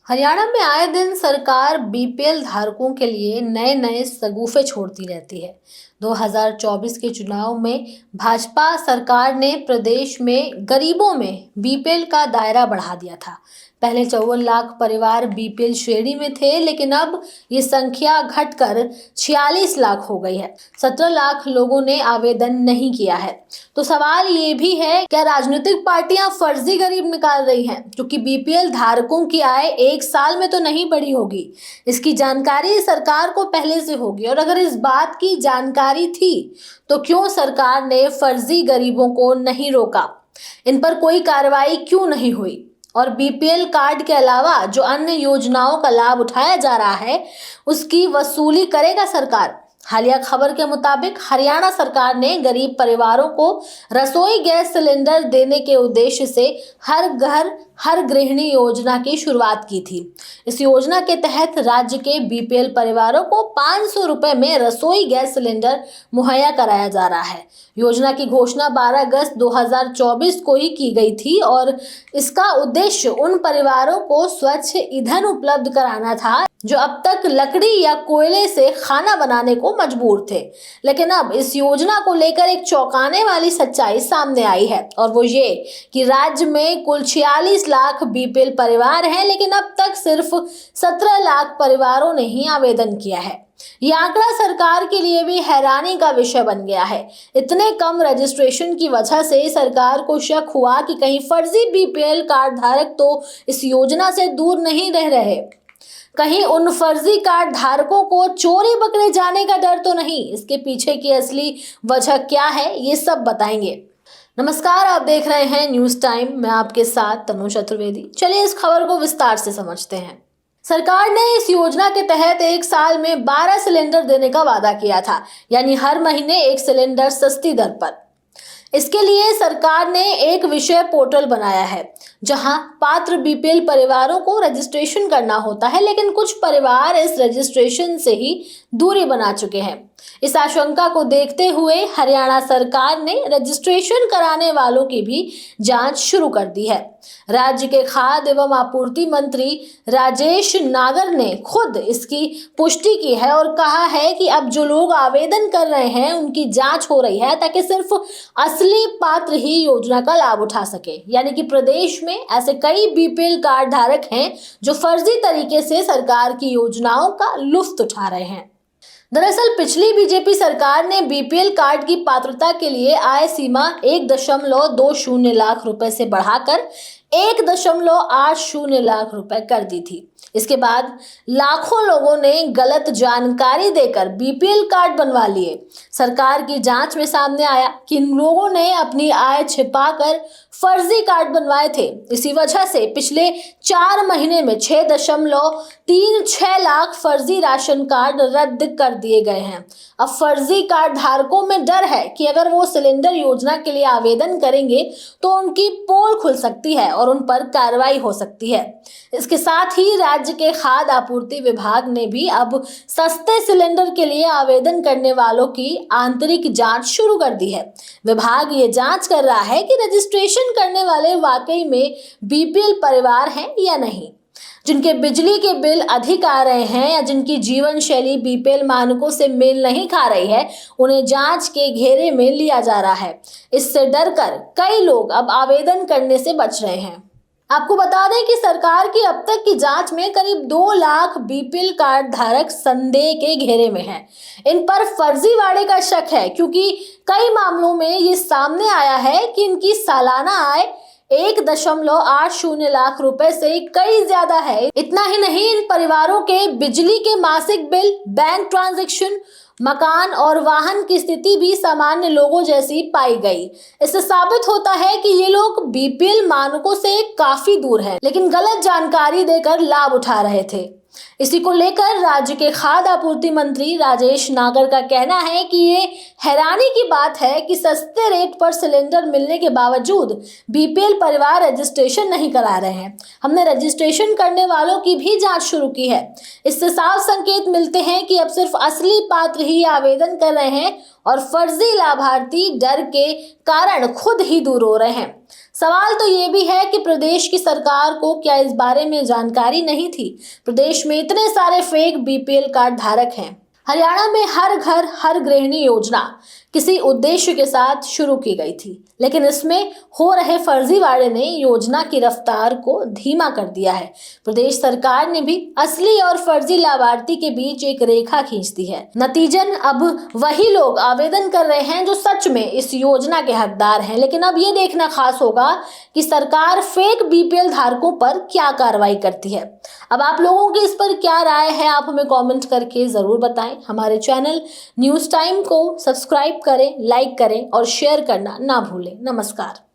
हरियाणा में आए दिन सरकार बीपीएल धारकों के लिए नए नए शगुफे छोड़ती रहती है। 2024 के चुनाव में भाजपा सरकार ने प्रदेश में गरीबों में बीपीएल का दायरा बढ़ा दिया था। पहले 54 लाख परिवार बीपीएल श्रेणी में थे, लेकिन अब ये संख्या घटकर 46 लाख हो गई है। 17 लाख लोगों ने आवेदन नहीं किया है। तो सवाल ये भी है, क्या राजनीतिक पार्टियां फर्जी गरीब निकाल रही हैं, क्योंकि बीपीएल धारकों की आय एक साल में तो नहीं बढ़ी होगी। इसकी जानकारी सरकार को पहले से होगी, और अगर इस बात की जानकारी थी तो क्यों सरकार ने फर्जी गरीबों को नहीं रोका, इन पर कोई कार्रवाई क्यों नहीं हुई? और बीपीएल कार्ड के अलावा जो अन्य योजनाओं का लाभ उठाया जा रहा है, उसकी वसूली करेगा सरकार? हालिया खबर के मुताबिक हरियाणा सरकार ने गरीब परिवारों को रसोई गैस सिलेंडर देने के उद्देश्य से हर घर हर गृहिणी योजना की शुरुआत की थी। इस योजना के तहत राज्य के बीपीएल परिवारों को 500 रुपए में रसोई गैस सिलेंडर मुहैया कराया जा रहा है। योजना की घोषणा 12 अगस्त 2024 को ही की गई थी, और इसका उद्देश्य उन परिवारों को स्वच्छ ईंधन उपलब्ध कराना था जो अब तक लकड़ी या कोयले से खाना बनाने को मजबूर थे। लेकिन अब इस योजना को लेकर एक चौंकाने वाली सच्चाई सामने आई है, और वो ये कि राज्य में कुल 46 लाख बीपीएल परिवार हैं, लेकिन अब तक सिर्फ 17 लाख परिवारों ने ही आवेदन किया है। ये आंकड़ा सरकार के लिए भी हैरानी का विषय बन गया है। इतने कम रजिस्ट्रेशन की वजह से सरकार को शक हुआ कि कहीं फर्जी बीपीएल कार्ड धारक तो इस योजना से दूर नहीं रह रहे, कहीं उन फर्जी कार्ड धारकों को चोरी पकड़े जाने का डर तो नहीं। इसके पीछे की असली वजह क्या है, ये सब बताएंगे। नमस्कार, आप देख रहे हैं न्यूज टाइम। मैं आपके साथ तनु चतुर्वेदी। चलिए इस खबर को विस्तार से समझते हैं। सरकार ने इस योजना के तहत एक साल में 12 सिलेंडर देने का वादा किया था, यानी हर महीने एक सिलेंडर सस्ती दर पर। इसके लिए सरकार ने एक विषय पोर्टल बनाया है, जहां पात्र बीपीएल परिवारों को रजिस्ट्रेशन करना होता है, लेकिन कुछ परिवार इस रजिस्ट्रेशन से ही दूरी बना चुके हैं। इस आशंका को देखते हुए हरियाणा सरकार ने रजिस्ट्रेशन कराने वालों की भी जांच शुरू कर दी है। राज्य के खाद्य एवं आपूर्ति मंत्री राजेश नागर ने खुद इसकी पुष्टि की है और कहा है कि अब जो लोग आवेदन कर रहे हैं उनकी जांच हो रही है, ताकि सिर्फ असली पात्र ही योजना का लाभ उठा सके। यानी कि प्रदेश में ऐसे कई बीपीएल कार्ड धारक हैं जो फर्जी तरीके से सरकार की योजनाओं का लुत्फ उठा रहे हैं। दरअसल पिछली बीजेपी सरकार ने बीपीएल कार्ड की पात्रता के लिए आय सीमा 1.20 लाख रुपए से बढ़ाकर 1.80 लाख रुपए कर दी थी। इसके बाद लाखों लोगों ने गलत जानकारी देकर बीपीएल कार्ड बनवा लिए। सरकार की जांच में सामने आया कि इन लोगों ने अपनी आय छिपाकर फर्जी कार्ड बनवाए थे। इसी वजह से पिछले 4 महीने में 6.36 लाख फर्जी राशन कार्ड रद्द कर दिए गए हैं। अब फर्जी कार्ड धारकों में डर है कि अगर वो सिलेंडर योजना के लिए आवेदन करेंगे तो उनकी पोल खुल सकती है और उन पर कार्रवाई हो सकती है। इसके साथ ही राज्य के खाद्य आपूर्ति विभाग ने भी अब सस्ते सिलेंडर के लिए आवेदन करने वालों की आंतरिक जांच शुरू कर दी है। विभाग ये जांच कर रहा है कि रजिस्ट्रेशन करने वाले वाकई में बीपीएल परिवार हैं या नहीं। जिनके बिजली के बिल अधिक आ रहे हैं या जिनकी जीवन शैली बीपीएल मानकों से मेल नहीं खा रही है, उन्हें जांच के घेरे में लिया जा रहा है। इससे डरकर कई लोग अब आवेदन करने से बच रहे हैं। आपको बता दें कि सरकार की अब तक की जांच में करीब 2 लाख बीपीएल कार्ड धारक संदेह के घेरे में हैं। इन पर फर्जीवाड़े का शक है, क्योंकि कई मामलों में ये सामने आया है कि इनकी सालाना आय 1.80 लाख रुपए से कई ज्यादा है। इतना ही नहीं, इन परिवारों के बिजली के मासिक बिल, बैंक ट्रांजैक्शन, मकान और वाहन की स्थिति भी सामान्य लोगों जैसी पाई गई। इससे साबित होता है कि ये लोग बीपीएल मानकों से काफी दूर हैं, लेकिन गलत जानकारी देकर लाभ उठा रहे थे। इसी को लेकर राज्य के खाद्य आपूर्ति मंत्री राजेश नागर का कहना है कि ये हैरानी की बात है कि सस्ते रेट पर सिलेंडर मिलने के बावजूद बीपीएल परिवार रजिस्ट्रेशन नहीं करा रहे हैं। हमने रजिस्ट्रेशन करने वालों की भी जांच शुरू की है। इससे साफ संकेत मिलते हैं कि अब सिर्फ असली पात्र ही आवेदन कर रहे हैं और फर्जी लाभार्थी डर के कारण खुद ही दूर हो रहे हैं। सवाल तो ये भी है कि प्रदेश की सरकार को क्या इस बारे में जानकारी नहीं थी? प्रदेश में इतने सारे फेक बीपीएल कार्ड धारक हैं। हरियाणा में हर घर हर गृहिणी योजना किसी उद्देश्य के साथ शुरू की गई थी, लेकिन इसमें हो रहे फर्जीवाड़े ने योजना की रफ्तार को धीमा कर दिया है। प्रदेश सरकार ने भी असली और फर्जी लाभार्थी के बीच एक रेखा खींच दी है। नतीजन अब वही लोग आवेदन कर रहे हैं जो सच में इस योजना के हकदार हैं। लेकिन अब ये देखना खास होगा कि सरकार फेक बीपीएल धारकों पर क्या कार्रवाई करती है। अब आप लोगों की इस पर क्या राय है, आप हमें कमेंट करके जरूर बताएं। हमारे चैनल न्यूज़ टाइम को सब्सक्राइब करें, लाइक करें और शेयर करना ना भूलें। नमस्कार।